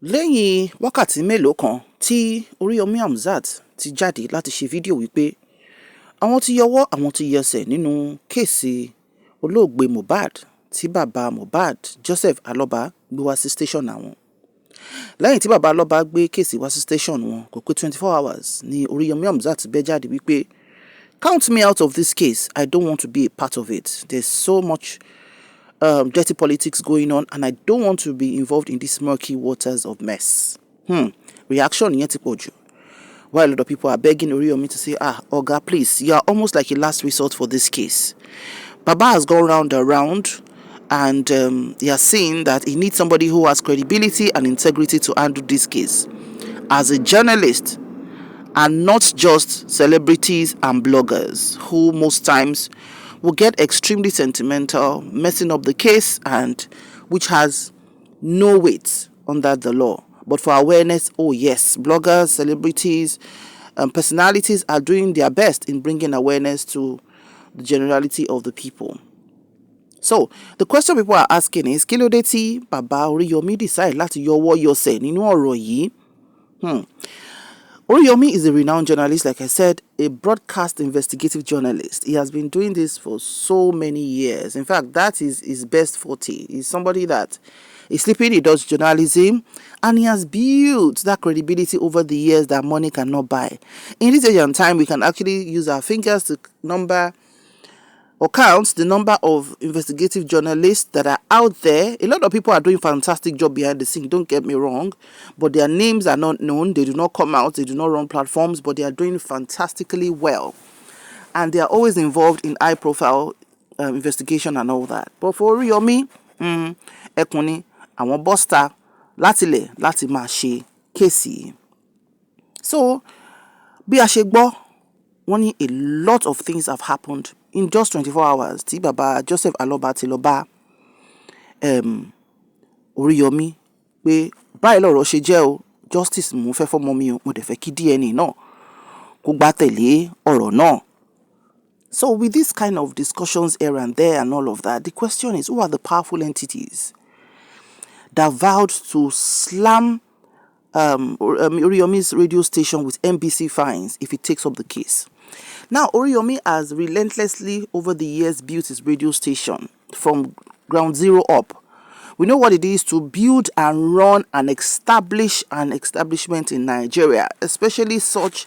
lẹ́yìn wákàtí mélòó kan tí Oriyomi Hamzat ti jáde láti ṣe fídíò wípé àwọn ti yọwọ́ àwọn ti yẹsẹ̀ nínú kéèsì olóògbé Mohbad tí bàbá Mohbad Joseph Aloba gbé wá sí station àwọn. Lẹ́yìn tí bàbá Aloba gbé kéèsì wá sí station wọn kò pé 24 hours ni Oriyomi Hamzat bẹ́ jáde wípé count me out of this case, I don't want to be a part of it. There's so much dirty politics going on and I don't want to be involved in these murky waters of mess. Reaction yẹn ti pọ̀ jù. While a lot of people are begging Oriyomi to say, Oga, please, you are almost like a last resort for this case. Baba has gone round and round and he has seen that he needs somebody who has credibility and integrity to handle this case as a journalist, and not just celebrities and bloggers who most times will get extremely sentimental, messing up the case, and which has no weight under the law. But for awareness, oh yes, bloggers, celebrities, personalities are doing their best in bringing awareness to the generality of the people. So the question people are asking is, kí ló dé tí Baba Oriyomi decide láti yọwọ́ yọsẹ̀ nínú ọ̀rọ̀ yìí? Oriyomi is a renowned journalist, like I said, a broadcast investigative journalist. He has been doing this for so many years. In fact, that is his best forte. He's somebody that is sleeping, he does journalism, and he has built that credibility over the years that money cannot buy. In this age and time, we can actually use our fingers to number or count the number of investigative journalists that are out there. A lot of people are doing fantastic job behind the scene, don't get me wrong, but their names are not known, they do not come out, they do not run platforms, but they are doing fantastically well. And they are always involved in high profile investigation and all that. But for Oriyomi, ẹkùn àwọn bọ́stà látilẹ̀ láti máa ṣe kéèsì. So, bí a ṣe gbọ́, wọ́n ní a lot of things have happened in just 24 hours. Tí bàbá Joseph Aloba ti lọ bá Oriyomi pé báyìí lọ̀rọ̀ ṣe jẹ́ o, justice mo fẹ́ fọ́mọ mi o, mo dẹ̀ fẹ́ kí DNA náà kó gbá tẹ̀lé ọ̀rọ̀ náà. So with this kind of discussions here and there and all of that, the question is, who are the powerful entities that vowed to slam Oriyomi's radio station with NBC fines if he takes up the case? Now, Oriyomi has relentlessly over the years built his radio station from ground zero up. We know what it is to build and run and establish an establishment in Nigeria, especially such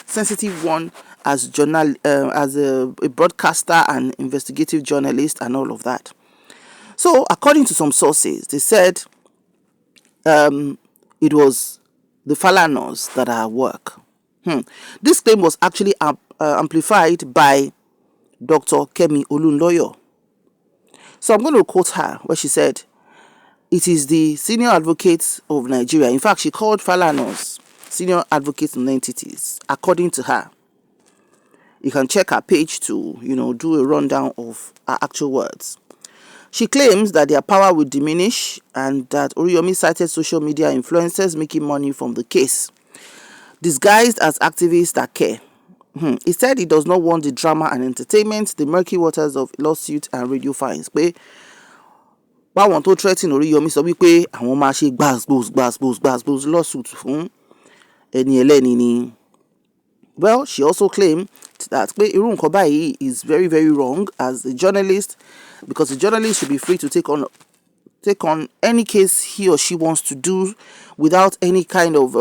sensitive one as a broadcaster and investigative journalist and all of that. So, according to some sources, they said it was the Falanas that are at work. This claim was actually amplified by Dr. Kemi Olunloyo. So I'm going to quote her where she said, it is the senior advocates of Nigeria. In fact, she called Falanas senior advocates and entities, according to her. You can check her page to, do a rundown of her actual words. She claims that their power will diminish and that Oriyomi cited social media influencers making money from the case, disguised as activists that care. He said he does not want the drama and entertainment, the murky waters of lawsuits and radio fines. Pé báwọn tó threaten Oriyomi sọ wípé àwọn máa ṣe gbàsgbòs lawsuit fún ẹni ẹlẹ́ni ni. Well, she also claimed that pé irú nǹkan báyìí is very, very wrong as a journalist, because the journalist should be free to take on any case he or she wants to do without any kind of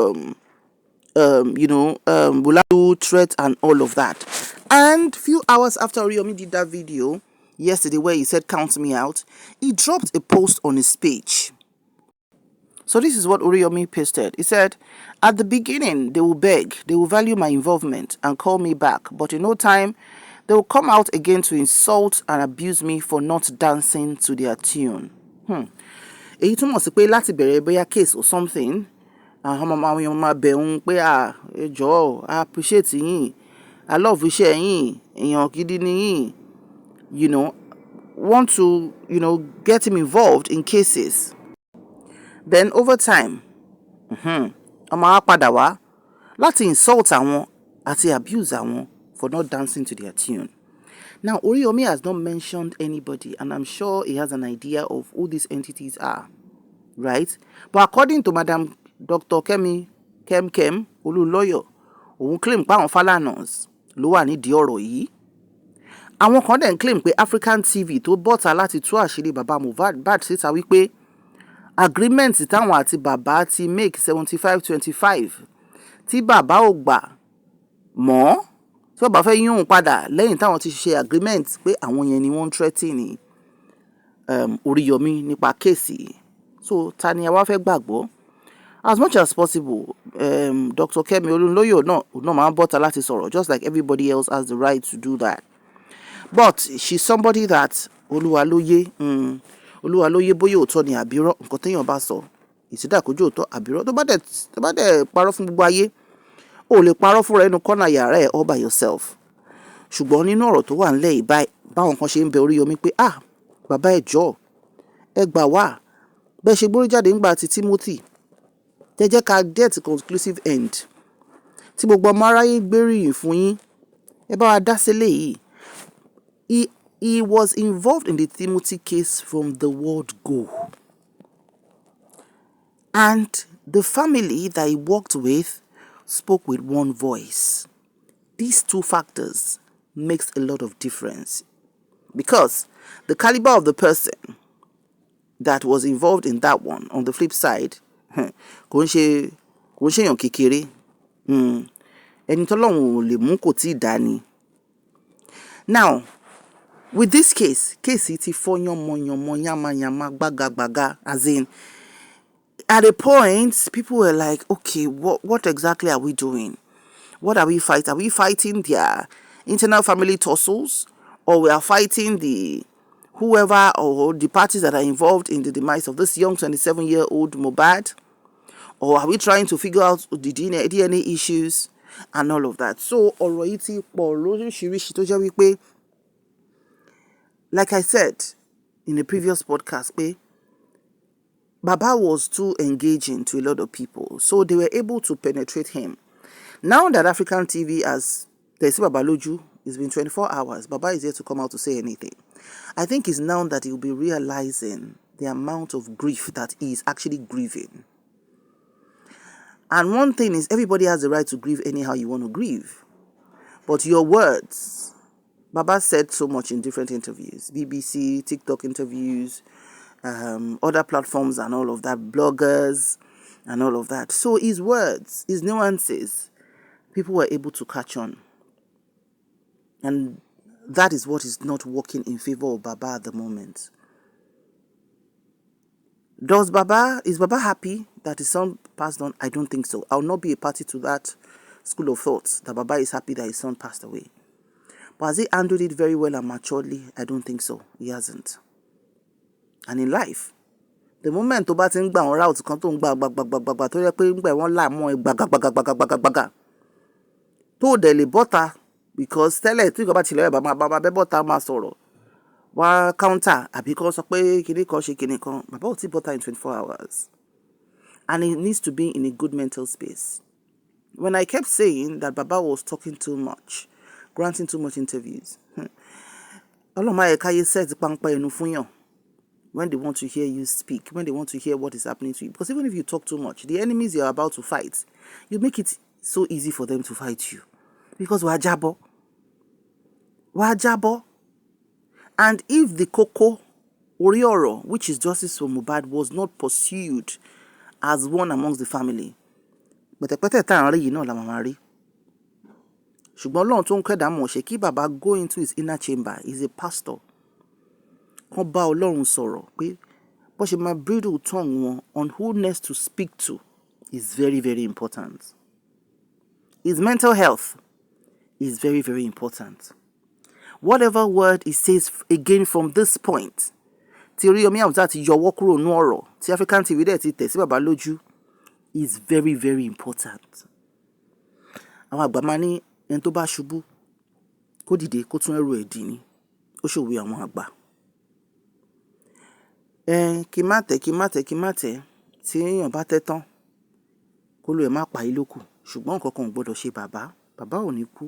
threat and all of that. And few hours after Oriyomi did that video yesterday where he said count me out, he dropped a post on his page. So this is what Oriyomi posted. He said, at the beginning they will beg, they will value my involvement and call me back, but in no time they will come out again to insult and abuse me for not dancing to their tune. Èyí túmọ̀ sí pé láti bẹ̀rẹ̀ bóyá case or something, àwọn èèyàn máa bẹ̀ òun pé ẹ jọ̀ọ́, I appreciate yín, I love iṣẹ́ yín, èèyàn gidi ni yín, want to, get him involved in cases. Then over time, ọmọ á padà wá láti insult àwọn àti abuse àwọn for not dancing to their tune. Now, Oriyomi has not mentioned anybody, and I'm sure he has an idea of who these entities are. right? But according to Madam Dr. Kem Olúlọ́yọ̀, òun claim pé àwọn Falanas ló wà nídìí ọ̀rọ̀ yìí. Àwọn kan dẹ̀ ń claim pé African TV tó bọ́ta láti tú àṣírí bàbá Mohbad síta wípé agreement táwọn àti bàbá ti make 75-25 tí bàbá ò gbà mọ́, tí bàbá fẹ́ yún un padà lẹ́yìn táwọn ti ṣe agreement pé àwọn yẹn ni wọ́n ń threaten Oriyomi nípa kéèsì. So ta ni àwa fẹ́ gbàgbọ́? As much as possible, Dr. Kemi Olúnlọ́yọ̀ náà máa ń bọ́ta láti sọ̀rọ̀, just like everybody else has the right to do that. But she's somebody that Olúwa ló yé bóyá òótọ́ ni àbírọ́ nǹkan téèyàn bá sọ, ìsídà kójú òótọ́ àbírọ́ tó bá dẹ̀ parọ́ fún gbogbo ayé, o lè parọ́ fúnra ẹnu kọ́nà yàrá ẹ̀ all by yourself. Ṣùgbọ́n nínú ọ̀rọ̀ tó wà nílẹ̀ yìí báwọn kan ṣe ń bẹ Oríyọmí pé bàbá ẹ jọ̀ọ́ ẹ gbà wá bẹ́ẹ̀ ṣe gbórí jáde ńgbà ti Timothy tẹ́ jẹ́ ká get conclusive end tí gbogbo ọmọ aráyé gbéríyìn fún yín, ẹ bá wa dá sílẹ̀ yìí. He was involved in the Timothy case from the word go. And the family that he worked with spoke with one voice. These two factors makes a lot of difference. Because the caliber of the person that was involved in that one, on the flip side, kò ń ṣe èèyàn kékeré. Ẹni tọ́lọ́run ò lè mú kò tí ì dá ni. Now, with this case ti fọ́ yánmọyánmọ yamayama gbágagbága, as in, at a point, people were like, okay, what exactly are we doing? What are we fighting? Are we fighting their internal family tussles? Or we are fighting the whoever or the parties that are involved in the demise of this young 27-year-old Mohbad? Or are we trying to figure out the DNA issues and all of that? So, ọ̀rọ̀ yìí ti pọ̀ lóríṣiríṣi tó jẹ́ wípé, like I said in the previous podcast, Baba was too engaging to a lot of people, so they were able to penetrate him. Now that African TV has Tesi Baba Loju, it's been 24 hours, Baba is yet to come out to say anything. I think it's now that he'll be realizing the amount of grief that he is actually grieving. And one thing is, everybody has the right to grieve anyhow you want to grieve. But your words, Baba said so much in different interviews, BBC, TikTok interviews, other platforms and all of that, bloggers and all of that. So his words, his nuances, people were able to catch on. And that is what is not working in favor of Baba at the moment. Is Baba happy that his son passed on? I don't think so. I will not be a party to that school of thoughts that Baba is happy that his son passed away. But has he handled it very well and maturely? I don't think so. He hasn't. And in life, the moment tó bá ti ń gbà wọn route kan tó ń gbà tó yẹ pé ń gbà wọn láàmú ẹ gbàgàgbàgàgbàgàgbàgà tó dẹ̀ lè bọ́ta, because tẹ́lẹ̀ tí ìjọba tilẹ̀ bàbá bẹ́ bọ́ta máa sọ̀rọ̀ wá counter àbí kọ́ sọ pé kinní kan ṣe kinní kan, bàbá ò tí bọ́ta in 24 hours. And he needs to be in a good mental space. When I kept saying that Baba was talking too much, granting too much interviews, ọlọ́run máa yẹ káyé set pàǹpà ẹnu fún yàn when they want to hear you speak, when they want to hear what is happening to you. Because even if you talk too much, the enemies you're about to fight, you make it so easy for them to fight you. Because wàá jábọ́. And if the koko Oriyomi, which is justice for Mohbad, was not pursued as one amongst the family, pẹ̀tẹ̀pẹ̀tẹ̀ tá à ń rí yìí náà la máa rí. Ṣùgbọ́n Ọlọ́run tó ń kẹ́dàá mọ̀ ṣe kí bàbá go into his inner chamber. He's a pastor. Kán bá Ọlọ́run sọ̀rọ̀ pé bó ṣe máa bridle tongue wọn on who next to speak to is very, very important. His mental health is very, very important. Whatever word he says again from this point, tí Oriyomi Hamzat ti yọwọ́ kúrò nú ọ̀rọ̀ tí African TV dẹ̀ ti tẹ̀ sí bàbá lójú, is very, very important. Àwọn àgbà máa ní ẹni tó bá ṣubú kó dìde kó tún ẹrù ẹ̀ dì ní, ó ṣòwe àwọn àgbà. Kí má tẹ̀ tí èèyàn bá tẹ́ tán kó ló ẹ̀ má pa ìlókù, ṣùgbọ́n nǹkan kan ò gbọ́dọ̀ ṣe bàbá ò ní kú.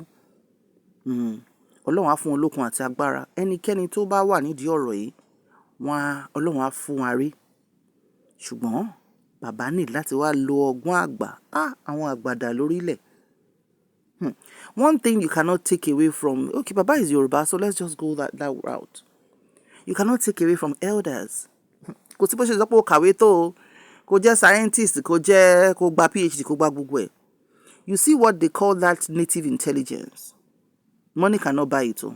Ọlọ́run á fún wọn lókun àti agbára. Ẹnikẹ́ni tó bá wà nídìí ọ̀rọ̀ yìí, Ọlọ́run á fún wa rí. ṣùgbọ́n bàbá ní láti wá lo ọgbọ́n àgbà. Àwọn àgbàdà lórílẹ̀. One thing you cannot take away from, okay, Baba is Yoruba, so let's just go that route. You cannot take away from elders. Kò sí bó ṣe sọ pé o kàwé tó o, kò jẹ́ scientist, kò gba PhD, kò gba gbogbo ẹ̀. You see what they call that native intelligence. Money cannot buy it o.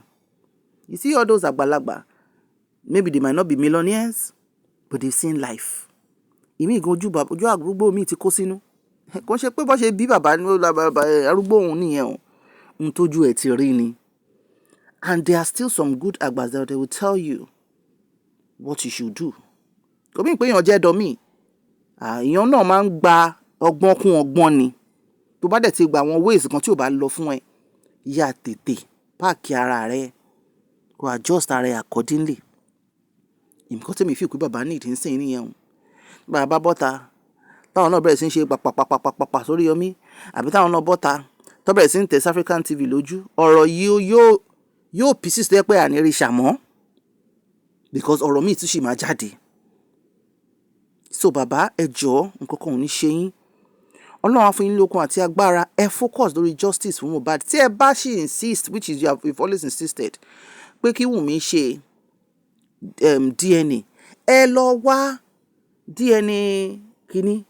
You see all those àgbàlagbà, maybe they might not be millionaires, but they've seen life. Ìmí ìgan ojú àrúgbó mi ti kó sínú. Kò ṣe pé bó ṣe bí bàbá arúgbó òun nìyẹn o. Ohun tójú ẹ̀ ti rí ni. And there are still some good àgbàs that they will tell you what you should do. Kò mí pé èèyàn jẹ́ dọ́mì. Èèyàn náà máa ń gba ọgbọ́n kún ọgbọ́n ni. Tó bá dẹ̀ ti gba àwọn ways kan tí ò bá lọ fún ẹ, yá tètè páàkì ara rẹ, kó adjust ara rẹ accordingly. Nǹkan tí mi fi kú bàbá ní ìdí ń sìn nìyẹn o. Bàbá bọ́ta, táwọn náà bẹ̀rẹ̀ sí ń ṣe pàpàpàpàpà sórí Yomi, àbí táwọn náà bọ́ta, tó bẹ̀rẹ̀ sí ń tẹ̀ African TV lójú, ọ̀rọ̀ yìí yóò persist ẹ pé àní rí ṣàmọ́, because ọ̀rọ̀ míì tún ṣì máa jáde. So bàbá, ẹ jọ̀ọ́, nǹkan kan ò ní ṣe yín. Ọlọ́run á fún yín lókun àti agbára, ẹ focus lórí justice fún Mohbad. Tí ẹ bá ṣì insist, which is you've always insisted, pé kí Wùnmí ṣe DNA, ẹ lọ wá DNA kìíní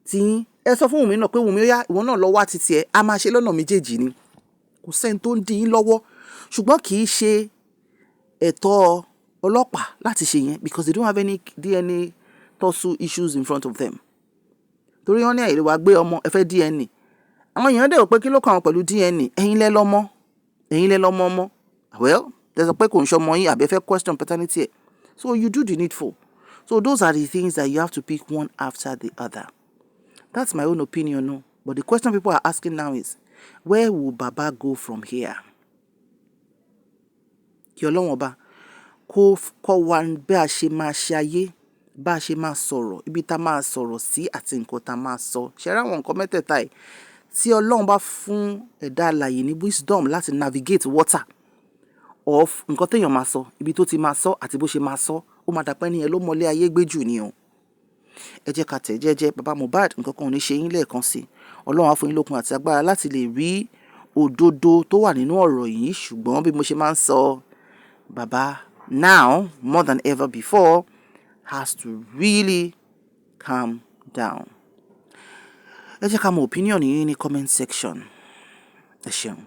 tí yín. Ẹ sọ fún Wùnmí náà pé Wùnmí, ó yá, ìwọ náà lọ wá títí ẹ, a máa ṣe lọ́nà méjèèjì ni. Kò sẹ́ni tó ń dí yín lọ́wọ́, ṣùgbọ́n kì í ṣe ẹ̀tọ́ ọlọ́pàá láti ṣe yẹn, because they don't have any DNA tussle issues in front of them. Torí wọ́n ní àìlè wá gbé ọmọ, ẹ fẹ́ DNA. Àwọn èèyàn dẹ̀ rò pé kí ló kàn wọ́n pẹ̀lú DNA? Ẹ̀yin lẹ lọ́mọ ọmọ. Well, there's a pé kò ń ṣọmọ yín, àbí ẹ fẹ́ question paternity ẹ̀. So you do the needful. So those are the things that you have to pick one after the other. That's my own opinion, no. But the question people are asking now is, where will Baba go from here? Kí Ọlọ́run Ọba kó kọ́ wa bí a ṣe máa ṣe ayé, bá a ṣe máa sọ̀rọ̀, ibi tá máa sọ̀rọ̀ sí àti nǹkan tá máa sọ. Ṣé ra àwọn nǹkan mẹ́tẹ̀ẹ̀ta yìí tí Ọlọ́run bá fún ẹ̀dá alààyè ní wisdom láti navigate water of nǹkan téèyàn máa sọ, ibi tó ti máa sọ àti bó ṣe máa sọ, ó máa dàpẹ́ nìyẹn ló mọlé ayé gbé jù ni o. Ẹ jẹ́ ká tẹ̀ jẹ́jẹ́, bàbá Mohbad, nǹkan kan ò ní ṣe yín lẹ́ẹ̀kan sí. Ọlọ́run á fún yín lókun àti agbára láti lè rí òdodo tó wà nínú ọ̀rọ̀ yìí, ṣùgbọ́n bí mo ṣe máa ń sọ, bàbá now more than ever before has to really calm down. Ẹ jẹ́ ká mọ opinion yín ní comment section. Ẹ ṣeun.